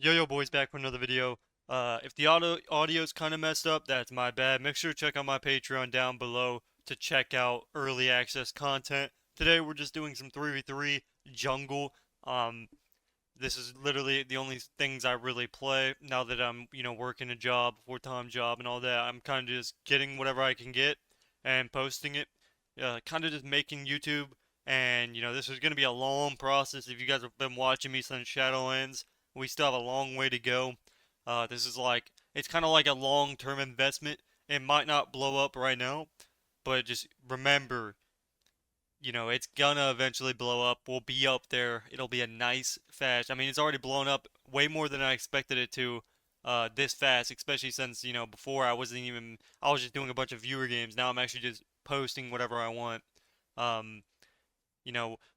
Yo boys, back for another video. If the audio's kind of messed up, that's my bad. Make sure to check out my Patreon down below to check out early access content. Today we're just doing some 3v3 jungle. Um, this is literally the only things I really play now that I'm, working a job, full-time job and all that. I'm kind of just getting whatever I can get and posting it. Kind of just making YouTube. And, this is going to be a long process. If you guys have been watching me since Shadowlands, we still have a long way to go. This is like, it's kind of like a long-term investment. It might not blow up right now, but just remember, it's gonna eventually blow up. We'll be up there. It'll be a nice fast. I mean, it's already blown up way more than I expected it to, this fast, especially since, before I was just doing a bunch of viewer games. Now I'm actually just posting whatever I want. Um,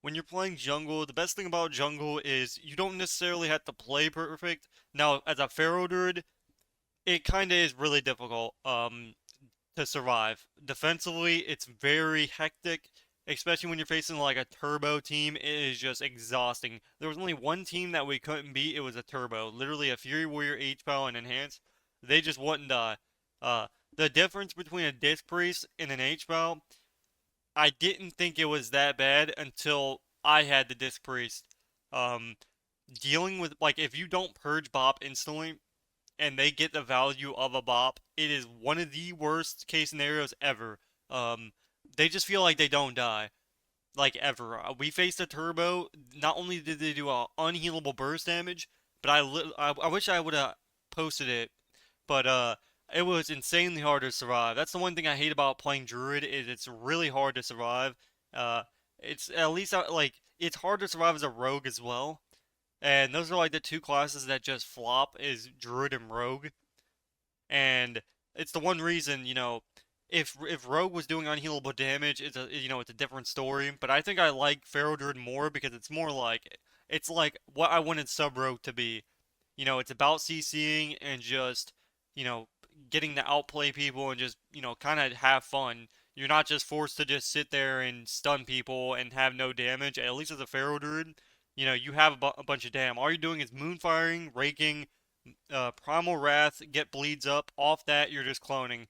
when you're playing jungle, the best thing about jungle is you don't necessarily have to play perfect. Now, as a Pharaoh Druid, it kind of is really difficult, to survive. Defensively, it's very hectic, especially when you're facing like a turbo team. It is just exhausting. There was only one team that we couldn't beat. It was a turbo, literally a Fury Warrior H-Pow and Enhance. They just wouldn't die. Uh, the difference between a Disc Priest and an H-Pow, I didn't think it was that bad until I had the Disc Priest. Um, Dealing with like if you don't purge Bop instantly, and they get the value of a bop, it is one of the worst case scenarios ever. Um, they just feel like they don't die, like ever. We faced a turbo. Not only did they do a unhealable burst damage, but I wish I would have posted it, but it was insanely hard to survive. That's the one thing I hate about playing Druid is it's really hard to survive. Uh, it's at least like it's hard to survive as a rogue as well. And those are like the two classes that just flop is Druid and Rogue. And it's the one reason, if Rogue was doing unhealable damage, it's a different story. But I think I like Pharaoh Druid more because it's like what I wanted Sub Rogue to be. It's about CCing and just, you know, getting to outplay people and just, kind of have fun. You're not just forced to just sit there and stun people and have no damage. At least as a Pharaoh Druid, you have a bunch of damn. All you're doing is moonfiring, raking, Primal Wrath, get bleeds up. Off that, you're just cloning.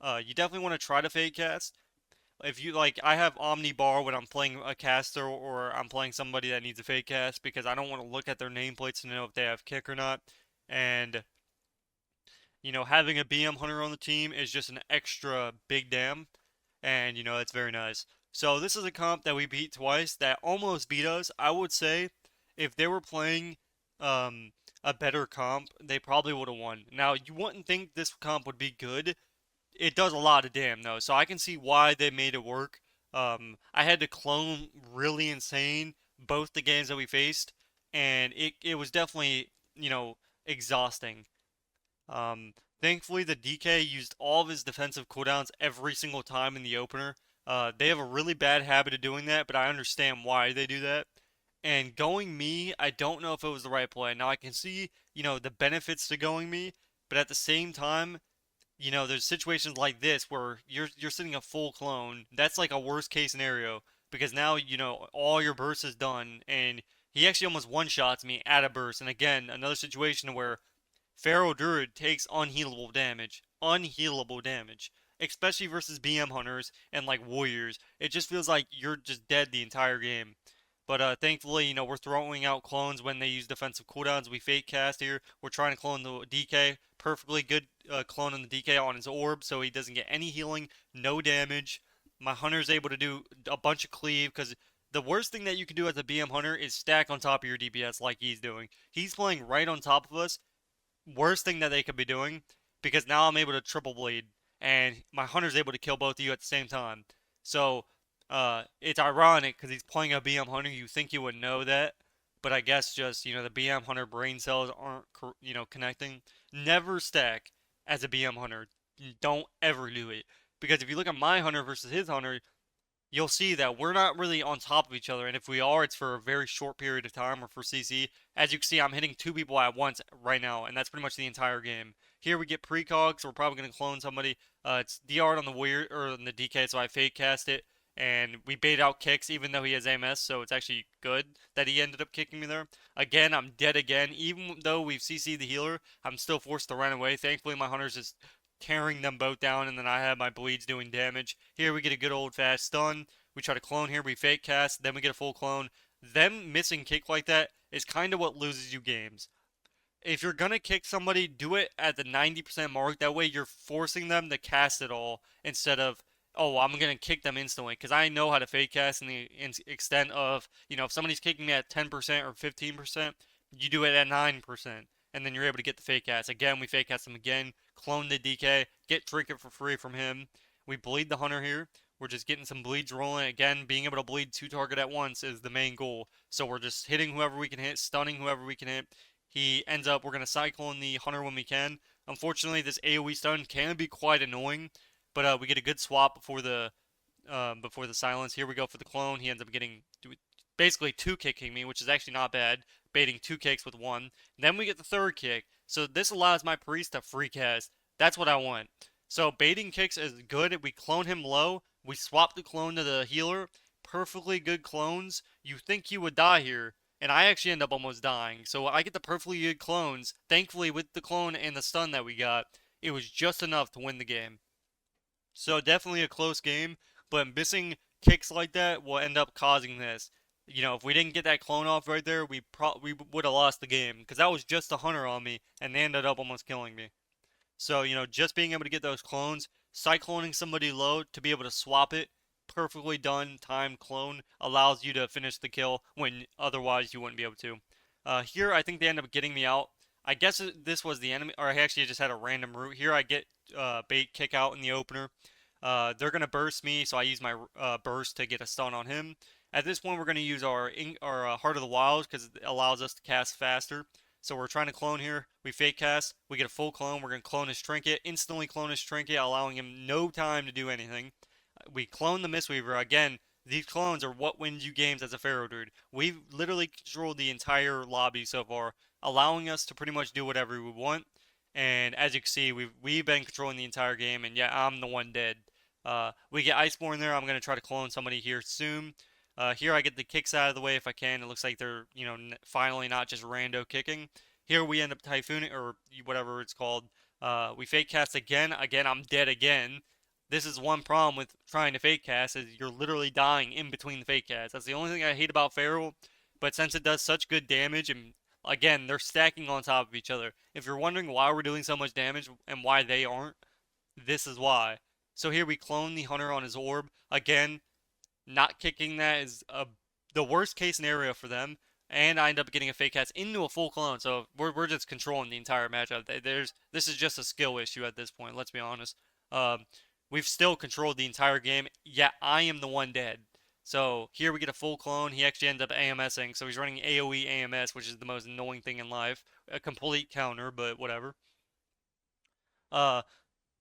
You definitely want to try to fake cast. If you like, I have Omni Bar when I'm playing a caster or I'm playing somebody that needs a fake cast because I don't want to look at their nameplates to know if they have kick or not. And having a BM hunter on the team is just an extra big damn, and it's very nice. So this is a comp that we beat twice that almost beat us. I would say if they were playing um, a better comp, they probably would have won. Now you wouldn't think this comp would be good. It does a lot of damn though, so I can see why they made it work. I had to clone really insane both the games that we faced, and it was definitely exhausting. Thankfully, the DK used all of his defensive cooldowns every single time in the opener. They have a really bad habit of doing that, but I understand why they do that. And going me, I don't know if it was the right play. Now I can see, the benefits to going me, but at the same time, there's situations like this where you're sitting a full clone. That's like a worst case scenario because now, all your burst is done and he actually almost one-shots me at a burst. And again, another situation where Pharaoh Druid takes unhealable damage. Unhealable damage. Especially versus BM hunters and like warriors. It just feels like you're just dead the entire game. But thankfully, we're throwing out clones when they use defensive cooldowns. We fake cast here. We're trying to clone the DK. Perfectly good clone on the DK on his orb so he doesn't get any healing, no damage. My hunter's able to do a bunch of cleave because the worst thing that you can do as a BM hunter is stack on top of your DPS like he's doing. He's playing right on top of us, worst thing that they could be doing because now I'm able to triple bleed and my hunter's able to kill both of you at the same time. So it's ironic because he's playing a BM hunter. You think you would know that, but I guess just the BM hunter brain cells aren't connecting. Never stack as a BM hunter. Don't ever do it because if you look at my hunter versus his hunter, you'll see that we're not really on top of each other. And if we are, it's for a very short period of time or for CC. As you can see, I'm hitting two people at once right now, and that's pretty much the entire game. Here we get precog, so we're probably going to clone somebody. It's DR on the weird or on the DK, so I fake cast it. and we bait out kicks even though he has AMS, so it's actually good that he ended up kicking me there. Again, I'm dead again. Even though we've CC'd the healer, I'm still forced to run away. Thankfully, my hunter's just tearing them both down, and then I have my bleeds doing damage. Here we get a good old fast stun. We try to clone here, we fake cast, then we get a full clone. Them missing kick like that is kind of what loses you games. If you're gonna kick somebody, do it at the 90% mark. That way you're forcing them to cast it all instead of, oh, I'm gonna kick them instantly. Because I know how to fake cast in the extent of, if somebody's kicking me at 10% or 15%, you do it at 9%. And then you're able to get the fake cast. Again, we fake cast them again, clone the DK, get Trinket for free from him. We bleed the Hunter here. We're just getting some bleeds rolling. Again, being able to bleed 2 target at once is the main goal. So we're just hitting whoever we can hit, stunning whoever we can hit. He ends up, we're going to cyclone the Hunter when we can. Unfortunately, this AoE stun can be quite annoying, but we get a good swap before the silence. Here we go for the clone. He ends up getting basically 2 kicking me, which is actually not bad, baiting 2 kicks with 1. Then we get the 3rd kick, so this allows my priest to free cast. That's what I want. So baiting kicks is good. We clone him low. We swap the clone to the healer. Perfectly good clones. You think you would die here, and I actually end up almost dying. So I get the perfectly good clones. Thankfully, with the clone and the stun that we got, it was just enough to win the game. So definitely a close game, but missing kicks like that will end up causing this. If we didn't get that clone off right there, we would have lost the game because that was just a hunter on me, and they ended up almost killing me. So, just being able to get those clones, cycloning somebody low to be able to swap it, perfectly done, timed clone, allows you to finish the kill when otherwise you wouldn't be able to. Here, I think they end up getting me out. I guess this was the enemy, or I actually just had a random route. Here, I get bait kick out in the opener. They're going to burst me, so I use my burst to get a stun on him. At this point, we're going to use our Heart of the Wilds because it allows us to cast faster. So we're trying to clone here. We fake cast. We get a full clone. We're going to clone his Trinket. Instantly clone his Trinket, allowing him no time to do anything. We clone the Mistweaver. Again, these clones are what wins you games as a Pharaoh Druid. We've literally controlled the entire lobby so far, allowing us to pretty much do whatever we want. And as you can see, we've been controlling the entire game, and yeah, I'm the one dead. We get Iceborne there. I'm going to try to clone somebody here soon. Here I get the kicks out of the way if I can. It looks like they're, finally not just rando kicking. Here we end up typhooning, or whatever it's called. We fake cast again. Again, I'm dead again. This is one problem with trying to fake cast is you're literally dying in between the fake casts. That's the only thing I hate about Feral. But since it does such good damage, and again, they're stacking on top of each other. If you're wondering why we're doing so much damage and why they aren't, this is why. So here we clone the Hunter on his orb. Again, not kicking that is the worst case scenario for them, and I end up getting a fake cast into a full clone. So we're just controlling the entire matchup. This is just a skill issue at this point. Let's be honest. We've still controlled the entire game. Yet I am the one dead. So here we get a full clone. He actually ends up AMSing. So he's running AoE AMS, which is the most annoying thing in life. A complete counter, but whatever. Uh,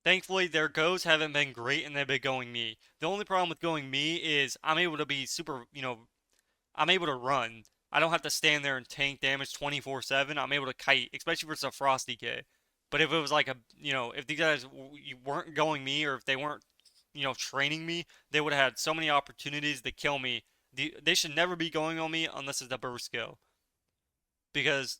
Thankfully, their goes haven't been great, and they've been going me. The only problem with going me is I'm able to be super, I'm able to run. I don't have to stand there and tank damage 24/7. I'm able to kite, especially if it's a Frosty K. But if it was like if these guys weren't going me, or if they weren't, training me, they would have had so many opportunities to kill me. They should never be going on me unless it's a burst skill because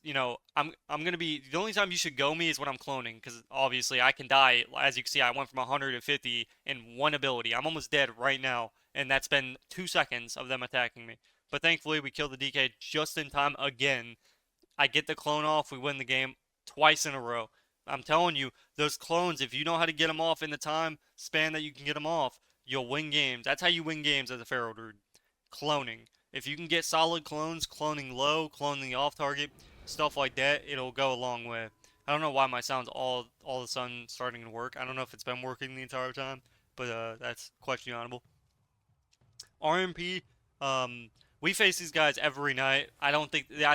I'm gonna be the only time you should go me is when I'm cloning because obviously I can die. As you can see, I went from 100 to 50 in one ability. I'm almost dead right now, and that's been 2 seconds of them attacking me. But thankfully, we killed the DK just in time again. I get the clone off. We win the game twice in a row. I'm telling you, those clones, if you know how to get them off in the time span that you can get them off, you'll win games. That's how you win games as a Pharaoh Druid. Cloning. If you can get solid clones, cloning low, cloning off target, stuff like that, it'll go a long way. I don't know why my sound's all of a sudden starting to work. I don't know if it's been working the entire time, but that's questionable. RMP, we face these guys every night. I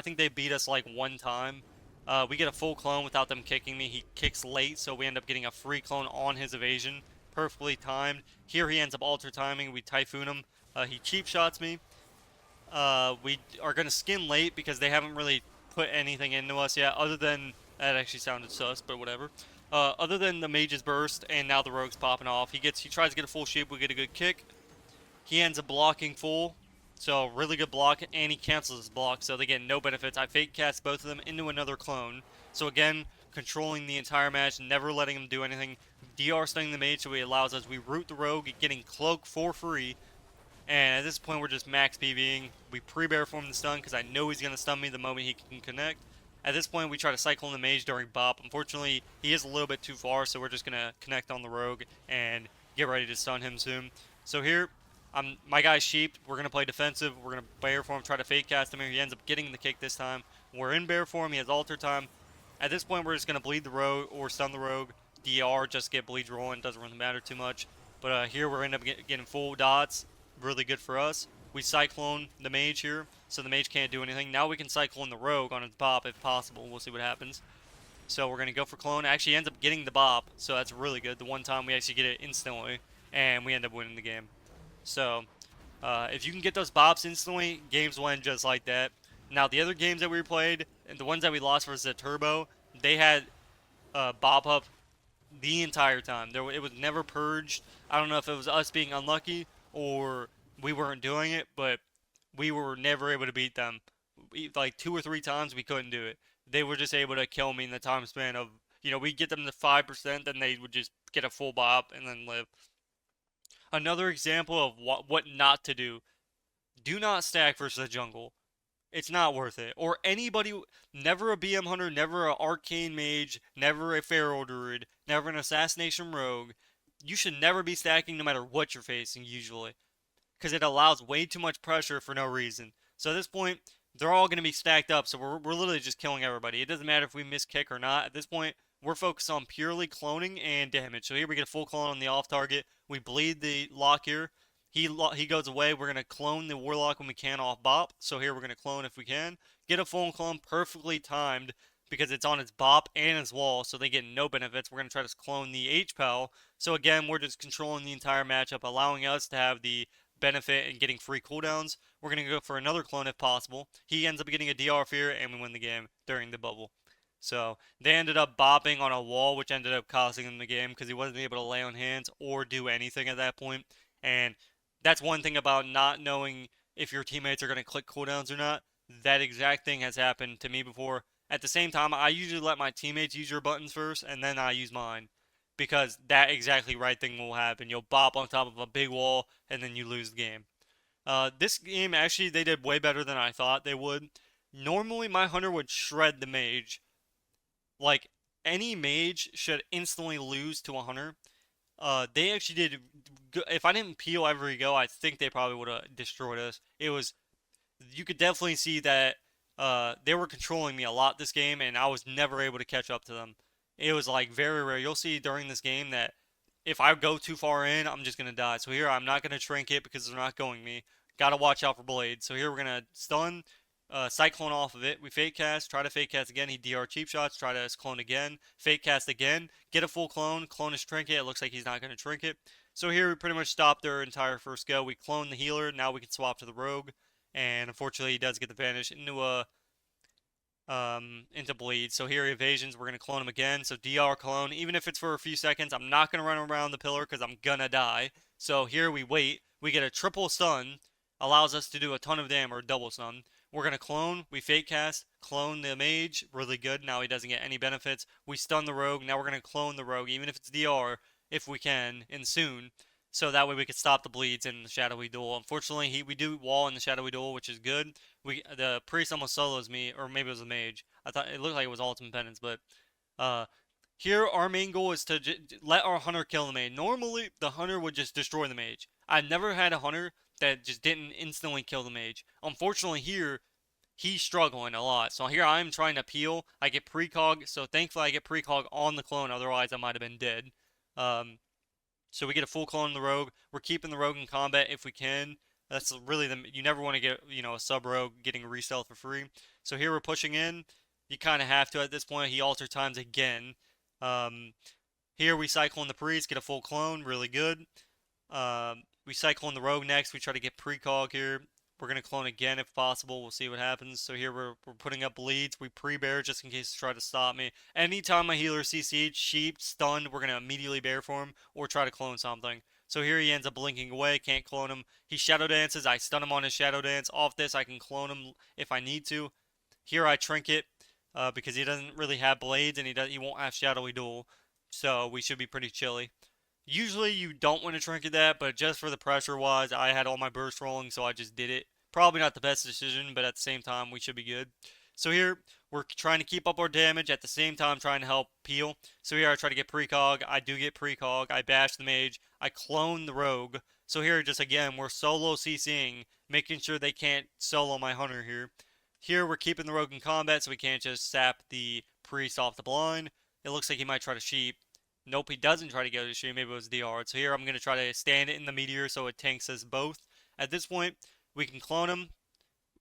think they beat us like one time. We get a full clone without them kicking me. He kicks late, so we end up getting a free clone on his evasion. Perfectly timed. Here he ends up alter timing. We typhoon him. He cheap shots me. We are going to skin late because they haven't really put anything into us yet, other than, that actually sounded sus, but whatever. Other than the mage's burst, and now the rogue's popping off. He tries to get a full shape, we get a good kick. He ends up blocking full, so really good block, and he cancels his block, so they get no benefits. I fake cast both of them into another clone. So again, controlling the entire match, never letting him do anything. DR stunning the mage, so he allows us. We root the rogue, getting cloak for free. And at this point, we're just max Pving. We pre-bear form the stun because I know he's going to stun me the moment he can connect. At this point, we try to cycle in the mage during bop. Unfortunately, he is a little bit too far, so we're just going to connect on the rogue and get ready to stun him soon. So here, my guy's sheep. We're going to play defensive. We're going to bear form, try to fake cast him here. He ends up getting the kick this time. We're in bear form. He has alter time. At this point, we're just going to bleed the rogue or stun the rogue. DR, just get bleeds rolling. Doesn't really matter too much. But here, we're end up getting full dots. Really good for us. We cyclone the mage here, so the mage can't do anything. Now we can cyclone the rogue on its bop if possible. We'll see what happens. So we're going to go for clone. Actually ends up getting the bop, so that's really good. The one time we actually get it instantly, and we end up winning the game. So if you can get those bops instantly, games win just like that. Now the other games that we played, and the ones that we lost versus the Turbo, they had bop up the entire time. It was never purged. I don't know if it was us being unlucky or we weren't doing it, but we were never able to beat them. Like 2 or 3 times we couldn't do it. They were just able to kill me in the time span of, we get them to 5%, then they would just get a full bop and then live. Another example of what not to do. Do not stack versus a jungle. It's not worth it. Or anybody, never a BM Hunter, never an Arcane Mage, never a Feral Druid, never an Assassination Rogue. You should never be stacking no matter what you're facing, usually. Because it allows way too much pressure for no reason. So at this point, they're all going to be stacked up, so we're literally just killing everybody. It doesn't matter if we miss kick or not. At this point, we're focused on purely cloning and damage. So here we get a full clone on the off target. We bleed the lock here. He goes away. We're going to clone the Warlock when we can off bop. So here we're going to clone if we can. Get a full clone perfectly timed because it's on its bop and its wall, so they get no benefits. We're going to try to clone the H-Pal. So again, we're just controlling the entire matchup, allowing us to have the benefit in getting free cooldowns. We're going to go for another clone if possible. He ends up getting a DR fear, and we win the game during the bubble. So they ended up bopping on a wall, which ended up costing him the game because he wasn't able to lay on hands or do anything at that point. And that's one thing about not knowing if your teammates are going to click cooldowns or not. That exact thing has happened to me before. At the same time, I usually let my teammates use your buttons first, and then I use mine. Because that exactly right thing will happen. You'll bop on top of a big wall, and then you lose the game. This game, actually, they did way better than I thought they would. Normally, my hunter would shred the mage. Like, any mage should instantly lose to a hunter. They actually did. If I didn't peel every go, I think they probably would have destroyed us. You could definitely see that they were controlling me a lot this game, and I was never able to catch up to them. It was like very rare. You'll see during this game that if I go too far in, I'm just gonna die. So here I'm not gonna trinket because they're not going me. Gotta watch out for blades. So here we're gonna stun, cyclone off of it. We fake cast, try to fake cast again. He DR cheap shots, try to clone again, fake cast again, get a full clone his trinket. It looks like he's not gonna trinket. So here we pretty much stopped their entire first go. We clone the healer. Now we can swap to the rogue, and unfortunately he does get the vanish into bleed. So here evasions, we're gonna clone him again. So DR clone, even if it's for a few seconds, I'm not gonna run around the pillar because I'm gonna die. So here we wait. We get a triple stun, allows us to do a ton of damage or double stun. We're gonna clone. We fake cast, clone the mage, really good. Now he doesn't get any benefits. We stun the rogue. Now we're gonna clone the rogue, even if it's DR, if we can, and soon. So that way we could stop the bleeds in the shadowy duel. Unfortunately, we do wall in the shadowy duel, which is good. The priest almost solos me, or maybe it was a mage. I thought it looked like it was ultimate penance, but here our main goal is to let our hunter kill the mage. Normally, the hunter would just destroy the mage. I've never had a hunter that just didn't instantly kill the mage. Unfortunately, here he's struggling a lot. So here I'm trying to peel. I get precog, so thankfully I get precog on the clone. Otherwise, I might have been dead. So we get a full clone of the rogue. We're keeping the rogue in combat if we can. That's really you never want to get, a sub rogue getting resell for free. So here we're pushing in. You kind of have to at this point. He alter times again. Here we cycle in the priest, get a full clone, really good. We cycle in the rogue next. We try to get precog here. We're going to clone again if possible. We'll see what happens. So here we're putting up bleeds. We pre-bear just in case to try to stop me. Anytime my healer CC, sheep, stunned, we're going to immediately bear for him or try to clone something. So here he ends up blinking away, can't clone him. He shadow dances, I stun him on his shadow dance. Off this, I can clone him if I need to. Here I trinket because he doesn't really have blades and he won't have shadowy duel. So we should be pretty chilly. Usually you don't want to trinket that, but just for the pressure wise, I had all my burst rolling, so I just did it. Probably not the best decision, but at the same time, we should be good. So here, we're trying to keep up our damage, at the same time trying to help peel. So here I try to get precog, I do get precog, I bash the mage, I clone the rogue. So here, just again, we're solo CCing, making sure they can't solo my hunter here. Here, we're keeping the rogue in combat, so we can't just sap the priest off the blind. It looks like he might try to sheep. Nope, he doesn't try to go to stream. Maybe it was DR. So here I'm going to try to stand it in the meteor so it tanks us both. At this point, we can clone him.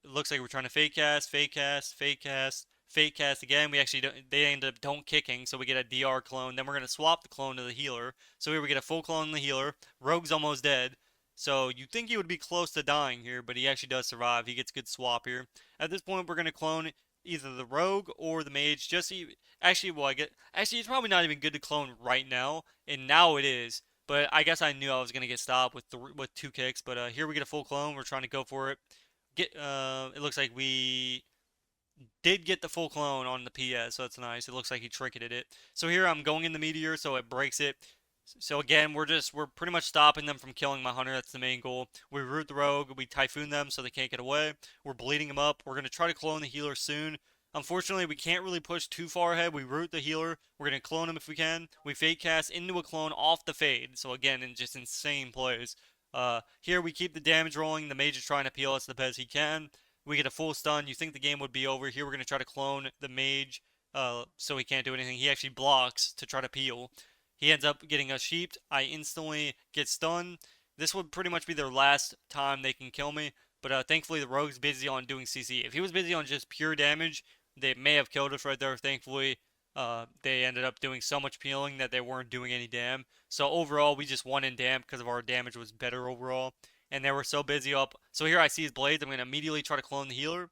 It looks like we're trying to fake cast, fake cast, fake cast, fake cast again. We actually they end up don't kicking, so we get a DR clone. Then we're going to swap the clone to the healer. So here we get a full clone on the healer. Rogue's almost dead. So you think he would be close to dying here, but he actually does survive. He gets good swap here. At this point, we're going to clone either the rogue or the mage. Actually, well, actually it's probably not even good to clone right now, and now it is. But I guess I knew I was gonna get stopped with 2 kicks. But here we get a full clone. We're trying to go for it. It looks like we did get the full clone on the PS, so that's nice. It looks like he trinketed it. So here I'm going in the meteor, so it breaks it. So again, we're pretty much stopping them from killing my hunter. That's the main goal. We root the rogue, we typhoon them so they can't get away. We're bleeding them up. We're gonna try to clone the healer soon. Unfortunately, we can't really push too far ahead. We root the healer. We're gonna clone him if we can. We fade cast into a clone off the fade. So again, in just insane plays. Here we keep the damage rolling. The mage is trying to peel us the best he can. We get a full stun. You think the game would be over. Here we're gonna try to clone the mage. So he can't do anything. He actually blocks to try to peel. He ends up getting us sheeped. I instantly get stunned. This would pretty much be their last time they can kill me. But thankfully, the rogue's busy on doing CC. If he was busy on just pure damage, they may have killed us right there. Thankfully, they ended up doing so much peeling that they weren't doing any dam. So overall, we just won in dam because of our damage was better overall. And they were so busy up. So here I see his blades. I'm going to immediately try to clone the healer.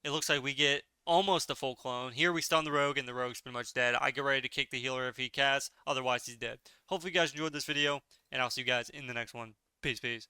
It looks like we get almost a full clone. Here we stun the rogue, and the rogue's pretty much dead. I get ready to kick the healer if he casts, otherwise he's dead. Hopefully you guys enjoyed this video, and I'll see you guys in the next one. Peace, peace.